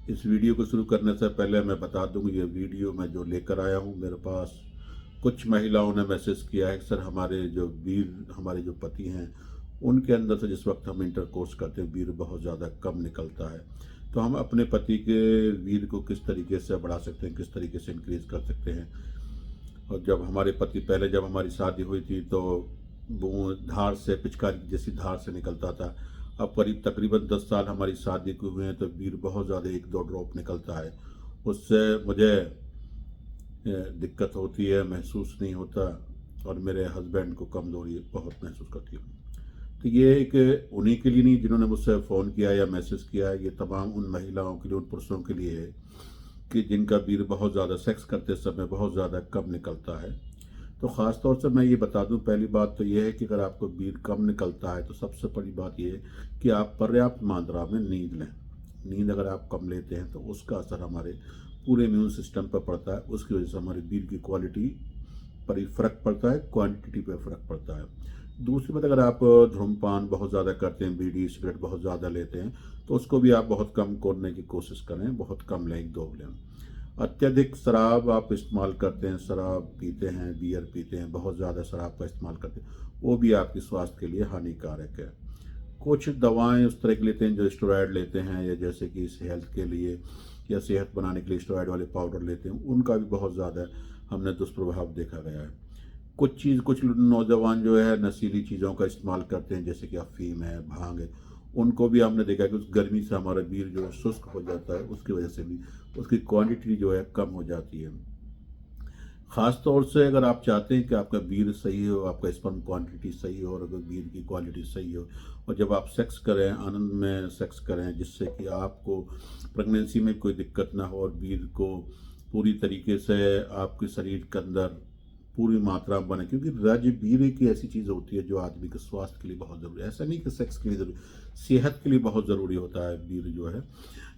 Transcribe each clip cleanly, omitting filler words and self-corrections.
इस वीडियो को शुरू करने से पहले मैं बता दूं कि ये वीडियो मैं जो लेकर आया हूं, मेरे पास कुछ महिलाओं ने मैसेज किया है कि सर हमारे जो पति हैं उनके अंदर से जिस वक्त हम इंटरकोर्स करते हैं वीर बहुत ज़्यादा कम निकलता है। तो हम अपने पति के वीर को किस तरीके से बढ़ा सकते हैं, किस तरीके से इंक्रीज कर सकते हैं। और जब हमारे पति पहले जब हमारी शादी हुई थी तो वो धार से पिचकारी जैसी धार से निकलता था। अब करीब तकरीबन 10 साल हमारी शादी को हुए हैं तो वीर बहुत ज़्यादा 1-2 ड्रॉप निकलता है। उससे मुझे दिक्कत होती है, महसूस नहीं होता, और मेरे हस्बैंड को कमज़ोरी बहुत महसूस करती है। तो ये एक उन्हीं के लिए नहीं जिन्होंने मुझसे फ़ोन किया या मैसेज किया है, ये तमाम उन महिलाओं के लिए, उन पुरुषों के लिए है कि जिनका वीर बहुत ज़्यादा सेक्स करते समय बहुत ज़्यादा कम निकलता है। तो ख़ास तौर से मैं ये बता दूं, पहली बात तो ये है कि अगर आपको वीर कम निकलता है तो सबसे बड़ी बात ये है कि आप पर्याप्त मात्रा में नींद लें। नींद अगर आप कम लेते हैं तो उसका असर हमारे पूरे इम्यून सिस्टम पर पड़ता है। उसकी वजह से हमारे वीर की क्वालिटी पर फ़र्क पड़ता है, क्वांटिटी पर फ़र्क पड़ता है। दूसरी बात, अगर आप धूम्रपान बहुत ज़्यादा करते हैं, बीड़ी सिगरेट बहुत ज़्यादा लेते हैं, तो उसको भी आप बहुत कम करने की कोशिश करें, बहुत कम लें, 1-2 लें। अत्यधिक शराब आप इस्तेमाल करते हैं, शराब पीते हैं, बियर पीते हैं, बहुत ज़्यादा शराब का इस्तेमाल करते हैं, वो भी आपके स्वास्थ्य के लिए हानिकारक है। कुछ दवाएं उस तरह की लेते हैं जो स्टेरॉयड लेते हैं, या जैसे कि हेल्थ के लिए या सेहत बनाने के लिए स्टेरॉयड वाले पाउडर लेते हैं, उनका भी बहुत ज़्यादा हमने दुष्प्रभाव देखा गया है। कुछ नौजवान जो है नशीली चीज़ों का इस्तेमाल करते हैं, जैसे कि अफीम है, भांग है, उनको भी हमने देखा कि उस गर्मी से हमारा वीर जो है शुष्क हो जाता है, उसकी वजह से भी उसकी क्वांटिटी जो है कम हो जाती है। ख़ास तौर से अगर आप चाहते हैं कि आपका वीर सही हो, आपका स्पर्म क्वांटिटी सही हो और अगर वीर की क्वालिटी सही हो, और जब आप सेक्स करें, आनंद में सेक्स करें जिससे कि आपको प्रेगनेंसी में कोई दिक्कत ना हो और वीर को पूरी तरीके से आपके शरीर के अंदर पूरी मात्रा में बने, क्योंकि राज्य वीर एक ऐसी चीज़ होती है जो आदमी के स्वास्थ्य के लिए बहुत ज़रूरी है। ऐसा नहीं कि सेक्स के लिए ज़रूरी, सेहत के लिए बहुत ज़रूरी होता है वीर जो है।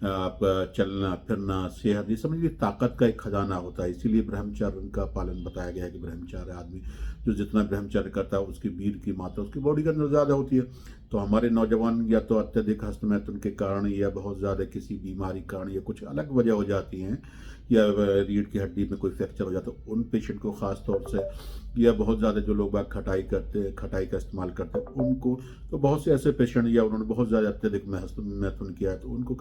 आपका चलना फिरना, सेहत, ये समझिए ताकत का एक खजाना होता है। इसीलिए ब्रह्मचर्य का पालन बताया गया है कि ब्रह्मचार्य आदमी जो जितना ब्रह्मचर्य करता है उसकी वीर की मात्रा उसकी बॉडी के अंदर ज़्यादा होती है। तो हमारे नौजवान या तो अत्यधिक हस्तमैथुन के कारण या बहुत ज़्यादा किसी बीमारी के कारण या कुछ अलग वजह हो जाती हैं, या रीढ़ की हड्डी में कोई फ्रैक्चर हो जाता है, उन पेशेंट को ख़ास तौर से, या बहुत ज़्यादा जो लोग बाग खटाई करते हैं, खटाई का इस्तेमाल करते हैं, उनको, तो बहुत से ऐसे पेशेंट या उन्होंने बहुत ज़्यादा अत्यधिक मैथुन किया है तो उनको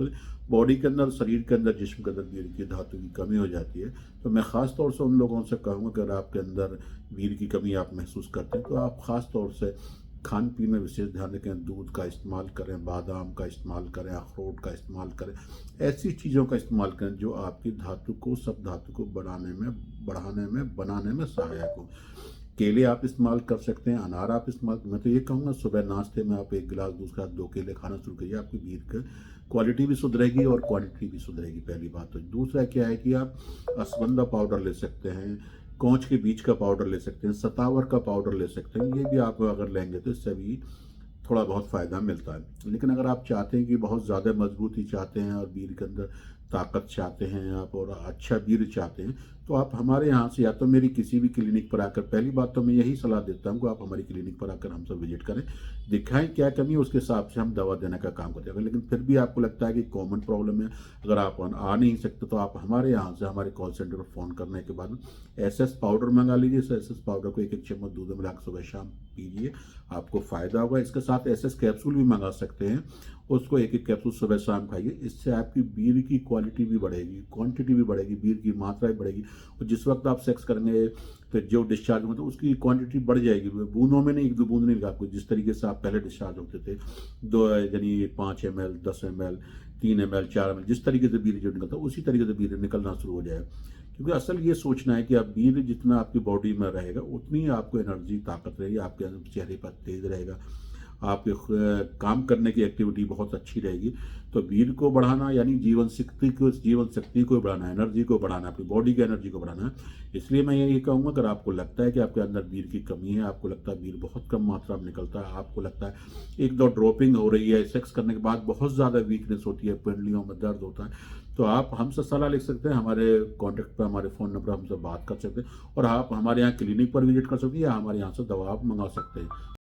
बॉडी के अंदर, शरीर के अंदर, जिस्म के अंदर वीर की धातु की कमी हो जाती है। तो मैं ख़ास तौर से उन लोगों से कहूँगा कि अगर आपके अंदर वीर की कमी आप महसूस करते हैं तो आप ख़ास तौर से खान पीन में विशेष ध्यान रखें। दूध का इस्तेमाल करें, बादाम का इस्तेमाल करें, अखरोट का इस्तेमाल करें, ऐसी चीज़ों का इस्तेमाल करें जो आपकी धातु को, सब धातु को बढ़ाने में बनाने में सहायक हो। केले आप इस्तेमाल कर सकते हैं, अनार आप इस्तेमाल, मैं तो ये कहूँगा सुबह नाश्ते में आप 1 गिलास दूध के साथ 2 केले खाना शुरू करिए, आपकी वीर की क्वालिटी भी सुधरेगी और क्वांटिटी भी सुधरेगी, पहली बात। तो दूसरा क्या है कि आप अश्वगंधा पाउडर ले सकते हैं, कौच के बीज का पाउडर ले सकते हैं, सतावर का पाउडर ले सकते हैं, ये भी आप अगर लेंगे तो इससे भी थोड़ा बहुत फ़ायदा मिलता है। लेकिन अगर आप चाहते हैं कि बहुत ज़्यादा मजबूती चाहते हैं और वीर के अंदर ताकत चाहते हैं आप और अच्छा वीर चाहते हैं, तो आप हमारे यहाँ से या तो मेरी किसी भी क्लिनिक पर आकर, पहली बात तो मैं यही सलाह देता हूँ कि आप हमारी क्लिनिक पर आकर हमसे विजिट करें, दिखाएं क्या कमी है, उसके हिसाब से हम दवा देने का काम करते हैं। लेकिन फिर भी आपको लगता है कि कॉमन प्रॉब्लम है, अगर आप आ नहीं सकते तो आप हमारे यहाँ से, हमारे कॉल सेंटर पर फ़ोन करने के बाद एसएस पाउडर मंगा लीजिए। एसएस पाउडर को 1-1 चम्मच दूध में मिलाकर सुबह शाम पीजिए, आपको फ़ायदा होगा। इसके साथ एसएस कैप्सूल भी मंगा सकते हैं, उसको 1-1 कैप्सूल सुबह शाम खाइए। इससे आपकी वीर की क्वालिटी भी बढ़ेगी, क्वांटिटी भी बढ़ेगी, वीर की मात्रा भी बढ़ेगी, और जिस वक्त आप सेक्स करेंगे फिर जो डिस्चार्ज होगा तो उसकी क्वांटिटी बढ़ जाएगी। बूंदों में नहीं, 1-2 बूंद नहीं, आपको जिस तरीके से आप पहले डिस्चार्ज होते थे, 2 यानी 5 ml, 10 ml, 3 ml, 4 ml, जिस तरीके से वीर जो निकलता है उसी तरीके से वीर निकलना शुरू हो जाएगा। क्योंकि असल ये सोचना है कि आप वीर जितना आपकी बॉडी में रहेगा उतनी आपको एनर्जी, ताकत रहेगी, आपके चेहरे पर तेज रहेगा, आपके काम करने की एक्टिविटी बहुत अच्छी रहेगी। तो वीर को बढ़ाना यानी जीवन शक्ति को बढ़ाना, एनर्जी को बढ़ाना, अपनी बॉडी की एनर्जी को बढ़ाना है। इसलिए मैं यही कहूँगा, अगर आपको लगता है कि आपके अंदर वीर की कमी है, आपको लगता है वीर बहुत कम मात्रा में निकलता है, आपको लगता है 1-2 ड्रॉपिंग हो रही है, सेक्स करने के बाद बहुत ज़्यादा वीकनेस होती है, पिंडलियों में दर्द होता है, तो आप हमसे सलाह लिख सकते हैं। हमारे कॉन्टैक्ट पर, हमारे फ़ोन नंबर हमसे बात कर सकते हैं, और आप हमारे यहाँ क्लिनिक पर विजिट कर सकते हैं या हमारे यहाँ से दवा आप मंगा सकते हैं।